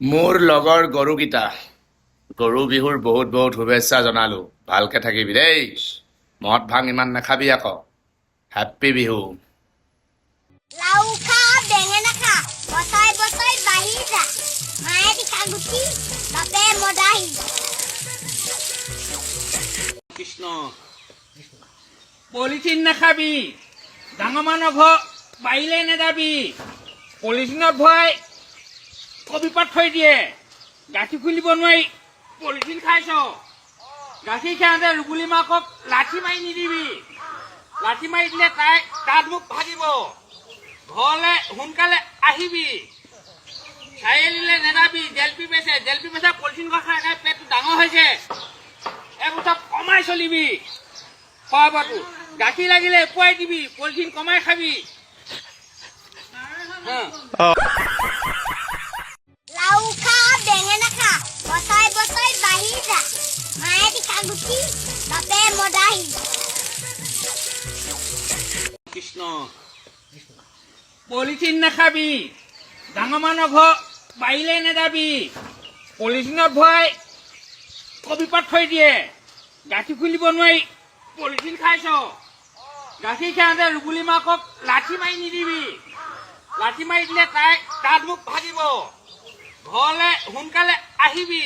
মোৰ লগৰ গৰুকেইটা গৰু বিহুৰ বহুত বহুত শুভেচ্ছা জনালো। ভালকে থাকিবি দেই। মদ ভাং ইমান নাখাবি আকৌ। হেপ্পী বিহু। লাউ খা বেঙেনা খা বছাই বছাই বাঢ়ি যা মায়ে পিঠা গুটি বাপে মদাহি কৃষ্ণ পলিথিন নাখাবি ডাঙৰ মানুহ ঘৰ বাৰীলে নেযাবি পলিথিনত ভৰাই কবিপাত থৈ দিয়ে গাখীৰ খুলিব নোৱাৰি পলিথিন খাইছ গাখীৰ খাওঁতে ৰুবুলি মাকক লাঠি মাৰি নিদিবি লাঠি মাৰি দিলে তাই দাঁত মুখ ভাগিব ঘৰলে সোনকালে আহিবি চাৰিআলিলে নেযাবি জেলপি বেচা পলিথিন খাই খাই পেটটো ডাঙৰ হৈছে এইবোৰ চব কমাই চলিবি খোৱা বোৱাটো গাখীৰ লাগিলে পুৱাই দিবি পলিথিন কমাই খাবি লাউ খা বেঙেনা খা বছাই বছাই বাঢ়ি যা মায়ে পিঠা গুটি বাপে মদাহি কৃষ্ণ পলিথিন নাখাবি ডাঙৰ মানুহ ঘৰ বাৰীলে নেযাবি পলিথিনত ভৰাই কবিপাত থৈ দিয়ে গাখীৰ খুলিব নোৱাৰি পলিথিন খাইছ গাখীৰ খাওঁতে ৰুবুলি মাকক লাঠি মাৰি নিদিবি লাঠি মাৰি দিলে তাই দাঁত মুখ ভাগিব ঘৰলে সোনকালে আহিবি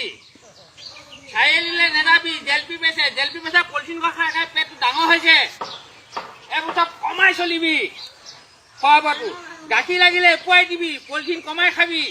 চাৰিআলিলে নেযাবি জেলপি বেচা পলিথিন খাই খাই পেটটো ডাঙৰ হৈছে এইবোৰ চব কমাই চলিবি খোৱা বোৱাটো গাখীৰ লাগিলে পুৱাই দিবি পলিথিন কমাই খাবি